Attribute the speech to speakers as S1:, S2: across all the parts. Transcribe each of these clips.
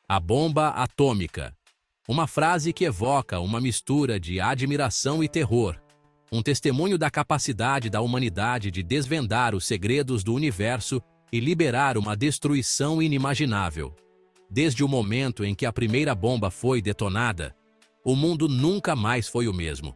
S1: A bomba atômica. Uma frase que evoca uma mistura de admiração e terror. Um testemunho da capacidade da humanidade de desvendar os segredos do universo e liberar uma destruição inimaginável. Desde o momento em que a primeira bomba foi detonada, o mundo nunca mais foi o mesmo.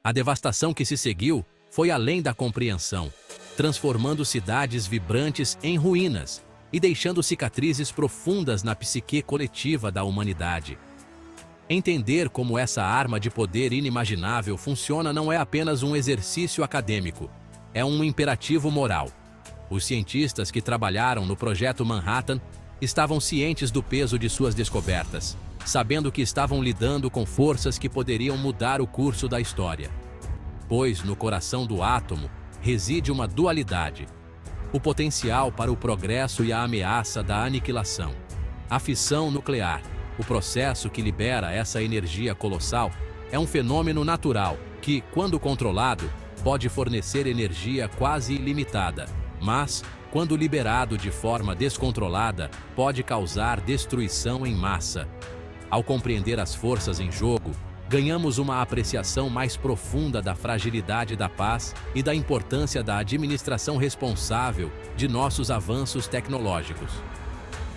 S1: A devastação que se seguiu foi além da compreensão, transformando cidades vibrantes em ruínas e deixando cicatrizes profundas na psique coletiva da humanidade. Entender como essa arma de poder inimaginável funciona não é apenas um exercício acadêmico, é um imperativo moral. Os cientistas que trabalharam no Projeto Manhattan estavam cientes do peso de suas descobertas, sabendo que estavam lidando com forças que poderiam mudar o curso da história. Pois no coração do átomo reside uma dualidade: o potencial para o progresso e a ameaça da aniquilação. A fissão nuclear, o processo que libera essa energia colossal, é um fenômeno natural que, quando controlado, pode fornecer energia quase ilimitada, mas, quando liberado de forma descontrolada, pode causar destruição em massa. Ao compreender as forças em jogo, ganhamos uma apreciação mais profunda da fragilidade da paz e da importância da administração responsável de nossos avanços tecnológicos.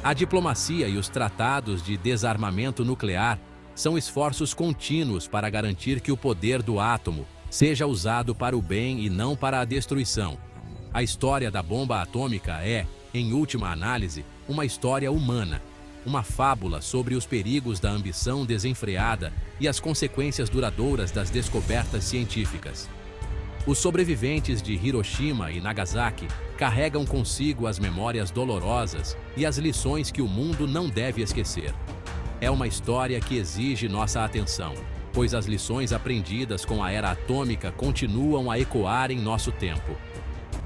S1: A diplomacia e os tratados de desarmamento nuclear são esforços contínuos para garantir que o poder do átomo seja usado para o bem e não para a destruição. A história da bomba atômica é, em última análise, uma história humana, uma fábula sobre os perigos da ambição desenfreada e as consequências duradouras das descobertas científicas. Os sobreviventes de Hiroshima e Nagasaki carregam consigo as memórias dolorosas e as lições que o mundo não deve esquecer. É uma história que exige nossa atenção, pois as lições aprendidas com a era atômica continuam a ecoar em nosso tempo.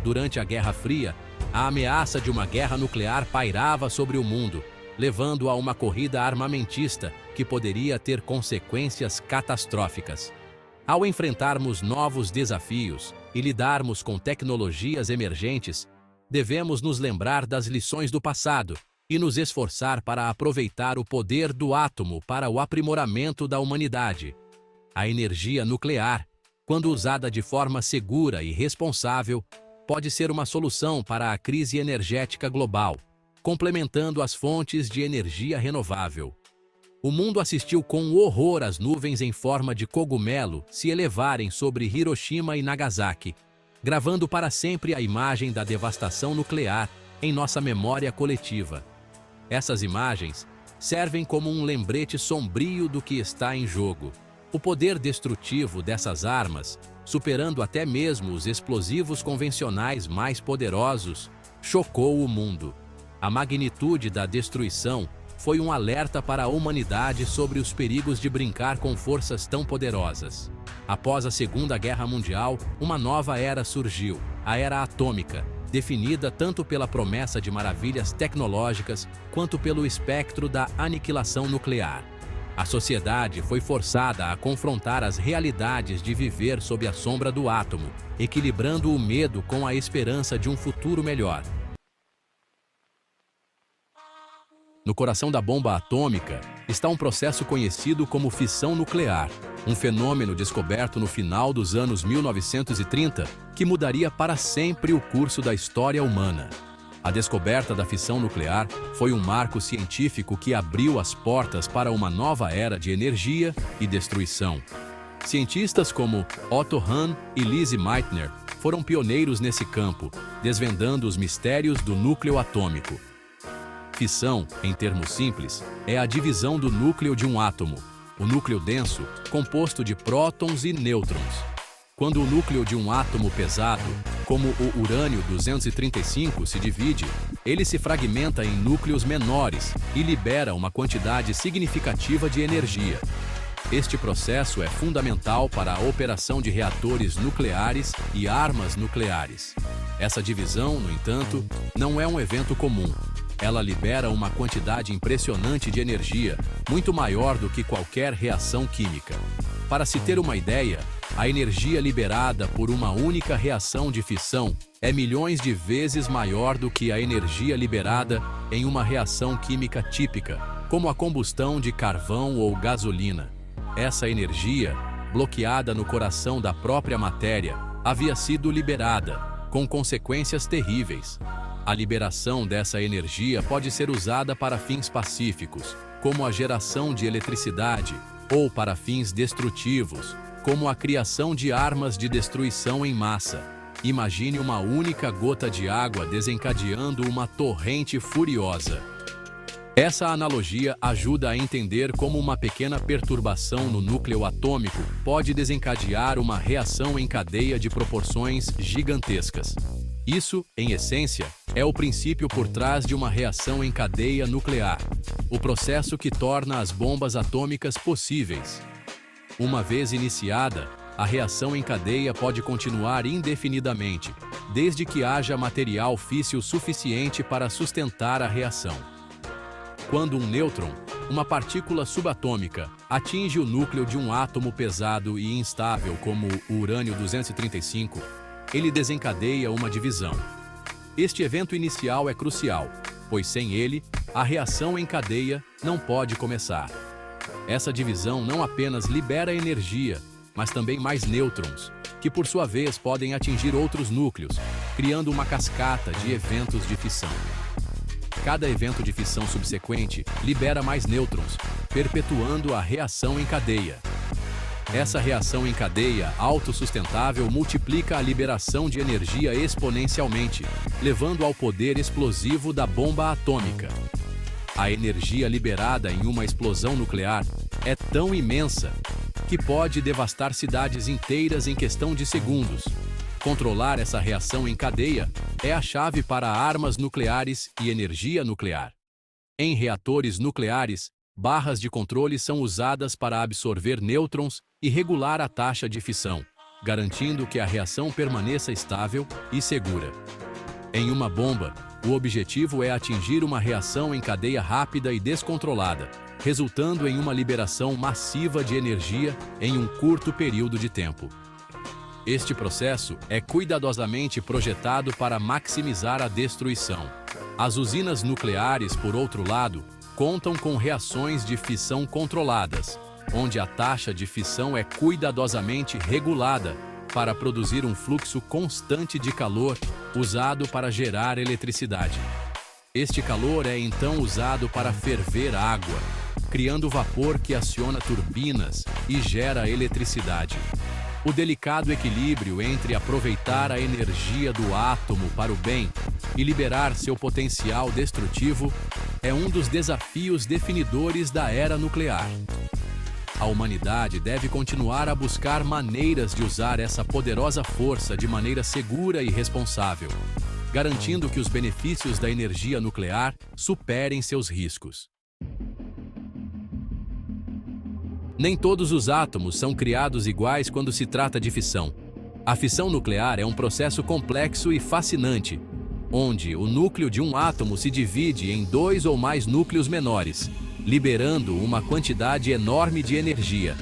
S1: Durante a Guerra Fria, a ameaça de uma guerra nuclear pairava sobre o mundo, levando a uma corrida armamentista que poderia ter consequências catastróficas. Ao enfrentarmos novos desafios e lidarmos com tecnologias emergentes, devemos nos lembrar das lições do passado e nos esforçar para aproveitar o poder do átomo para o aprimoramento da humanidade. A energia nuclear, quando usada de forma segura e responsável, pode ser uma solução para a crise energética global, complementando as fontes de energia renovável. O mundo assistiu com horror às nuvens em forma de cogumelo se elevarem sobre Hiroshima e Nagasaki, gravando para sempre a imagem da devastação nuclear em nossa memória coletiva. Essas imagens servem como um lembrete sombrio do que está em jogo. O poder destrutivo dessas armas, superando até mesmo os explosivos convencionais mais poderosos, chocou o mundo. A magnitude da destruição foi um alerta para a humanidade sobre os perigos de brincar com forças tão poderosas. Após a Segunda Guerra Mundial, uma nova era surgiu, a Era Atômica, definida tanto pela promessa de maravilhas tecnológicas quanto pelo espectro da aniquilação nuclear. A sociedade foi forçada a confrontar as realidades de viver sob a sombra do átomo, equilibrando o medo com a esperança de um futuro melhor. No coração da bomba atômica está um processo conhecido como fissão nuclear, um fenômeno descoberto no final dos anos 1930 que mudaria para sempre o curso da história humana. A descoberta da fissão nuclear foi um marco científico que abriu as portas para uma nova era de energia e destruição. Cientistas como Otto Hahn e Lise Meitner foram pioneiros nesse campo, desvendando os mistérios do núcleo atômico. Fissão, em termos simples, é a divisão do núcleo de um átomo, o núcleo denso, composto de prótons e nêutrons. Quando o núcleo de um átomo pesado, como o urânio-235, se divide, ele se fragmenta em núcleos menores e libera uma quantidade significativa de energia. Este processo é fundamental para a operação de reatores nucleares e armas nucleares. Essa divisão, no entanto, não é um evento comum. Ela libera uma quantidade impressionante de energia, muito maior do que qualquer reação química. Para se ter uma ideia, a energia liberada por uma única reação de fissão é milhões de vezes maior do que a energia liberada em uma reação química típica, como a combustão de carvão ou gasolina. Essa energia, bloqueada no coração da própria matéria, havia sido liberada, com consequências terríveis. A liberação dessa energia pode ser usada para fins pacíficos, como a geração de eletricidade, ou para fins destrutivos, como a criação de armas de destruição em massa. Imagine uma única gota de água desencadeando uma torrente furiosa. Essa analogia ajuda a entender como uma pequena perturbação no núcleo atômico pode desencadear uma reação em cadeia de proporções gigantescas. Isso, em essência, é o princípio por trás de uma reação em cadeia nuclear, o processo que torna as bombas atômicas possíveis. Uma vez iniciada, a reação em cadeia pode continuar indefinidamente, desde que haja material físsil suficiente para sustentar a reação. Quando um nêutron, uma partícula subatômica, atinge o núcleo de um átomo pesado e instável como o urânio-235, ele desencadeia uma divisão. Este evento inicial é crucial, pois sem ele, a reação em cadeia não pode começar. Essa divisão não apenas libera energia, mas também mais nêutrons, que por sua vez podem atingir outros núcleos, criando uma cascata de eventos de fissão. Cada evento de fissão subsequente libera mais nêutrons, perpetuando a reação em cadeia. Essa reação em cadeia autossustentável multiplica a liberação de energia exponencialmente, levando ao poder explosivo da bomba atômica. A energia liberada em uma explosão nuclear é tão imensa que pode devastar cidades inteiras em questão de segundos. Controlar essa reação em cadeia é a chave para armas nucleares e energia nuclear. Em reatores nucleares, barras de controle são usadas para absorver nêutrons e regular a taxa de fissão, garantindo que a reação permaneça estável e segura. Em uma bomba, o objetivo é atingir uma reação em cadeia rápida e descontrolada, resultando em uma liberação massiva de energia em um curto período de tempo. Este processo é cuidadosamente projetado para maximizar a destruição. As usinas nucleares, por outro lado, contam com reações de fissão controladas, onde a taxa de fissão é cuidadosamente regulada para produzir um fluxo constante de calor usado para gerar eletricidade. Este calor é então usado para ferver água, criando vapor que aciona turbinas e gera eletricidade. O delicado equilíbrio entre aproveitar a energia do átomo para o bem e liberar seu potencial destrutivo é um dos desafios definidores da era nuclear. A humanidade deve continuar a buscar maneiras de usar essa poderosa força de maneira segura e responsável, garantindo que os benefícios da energia nuclear superem seus riscos. Nem todos os átomos são criados iguais quando se trata de fissão. A fissão nuclear é um processo complexo e fascinante, onde o núcleo de um átomo se divide em dois ou mais núcleos menores, liberando uma quantidade enorme de energia.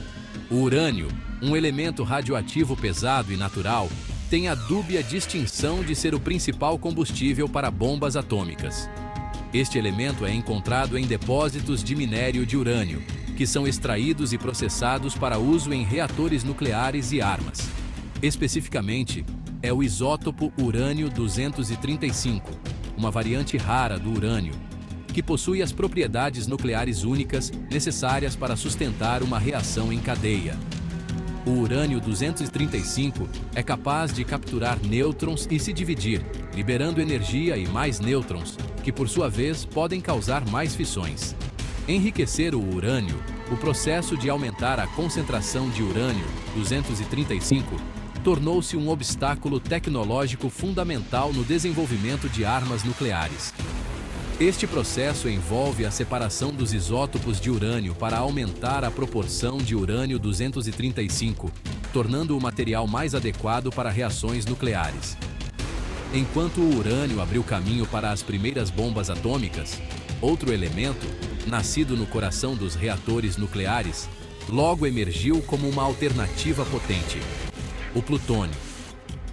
S1: O urânio, um elemento radioativo pesado e natural, tem a dúbia distinção de ser o principal combustível para bombas atômicas. Este elemento é encontrado em depósitos de minério de urânio, que são extraídos e processados para uso em reatores nucleares e armas. Especificamente, é o isótopo urânio-235, uma variante rara do urânio, que possui as propriedades nucleares únicas necessárias para sustentar uma reação em cadeia. O urânio-235 é capaz de capturar nêutrons e se dividir, liberando energia e mais nêutrons, que por sua vez podem causar mais fissões. Enriquecer o urânio, o processo de aumentar a concentração de urânio-235, tornou-se um obstáculo tecnológico fundamental no desenvolvimento de armas nucleares. Este processo envolve a separação dos isótopos de urânio para aumentar a proporção de urânio-235, tornando o material mais adequado para reações nucleares. Enquanto o urânio abriu caminho para as primeiras bombas atômicas, outro elemento, nascido no coração dos reatores nucleares, logo emergiu como uma alternativa potente: o plutônio.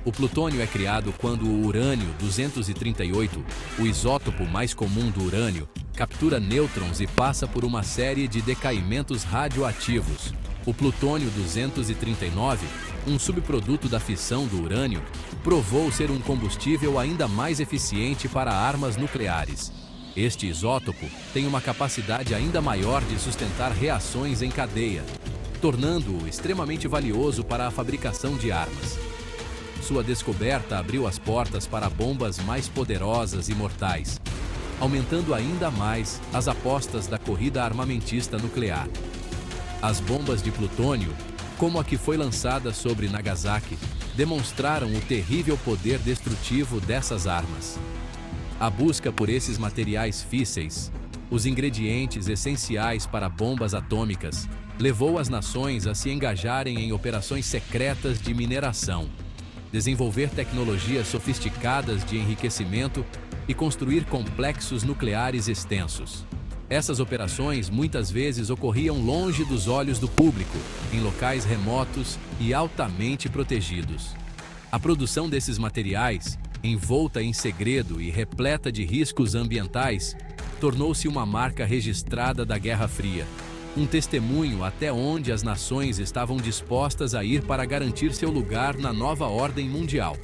S1: O plutônio é criado quando o urânio-238, o isótopo mais comum do urânio, captura nêutrons e passa por uma série de decaimentos radioativos. O plutônio-239, um subproduto da fissão do urânio, provou ser um combustível ainda mais eficiente para armas nucleares. Este isótopo tem uma capacidade ainda maior de sustentar reações em cadeia, tornando-o extremamente valioso para a fabricação de armas. Sua descoberta abriu as portas para bombas mais poderosas e mortais, aumentando ainda mais as apostas da corrida armamentista nuclear. As bombas de plutônio, como a que foi lançada sobre Nagasaki, demonstraram o terrível poder destrutivo dessas armas. A busca por esses materiais físseis, os ingredientes essenciais para bombas atômicas, levou as nações a se engajarem em operações secretas de mineração, desenvolver tecnologias sofisticadas de enriquecimento e construir complexos nucleares extensos. Essas operações muitas vezes ocorriam longe dos olhos do público, em locais remotos e altamente protegidos. A produção desses materiais, envolta em segredo e repleta de riscos ambientais, tornou-se uma marca registrada da Guerra Fria, um testemunho até onde as nações estavam dispostas a ir para garantir seu lugar na nova ordem mundial.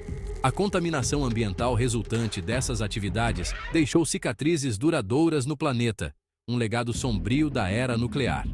S1: A contaminação ambiental resultante dessas atividades deixou cicatrizes duradouras no planeta, um legado sombrio da era nuclear.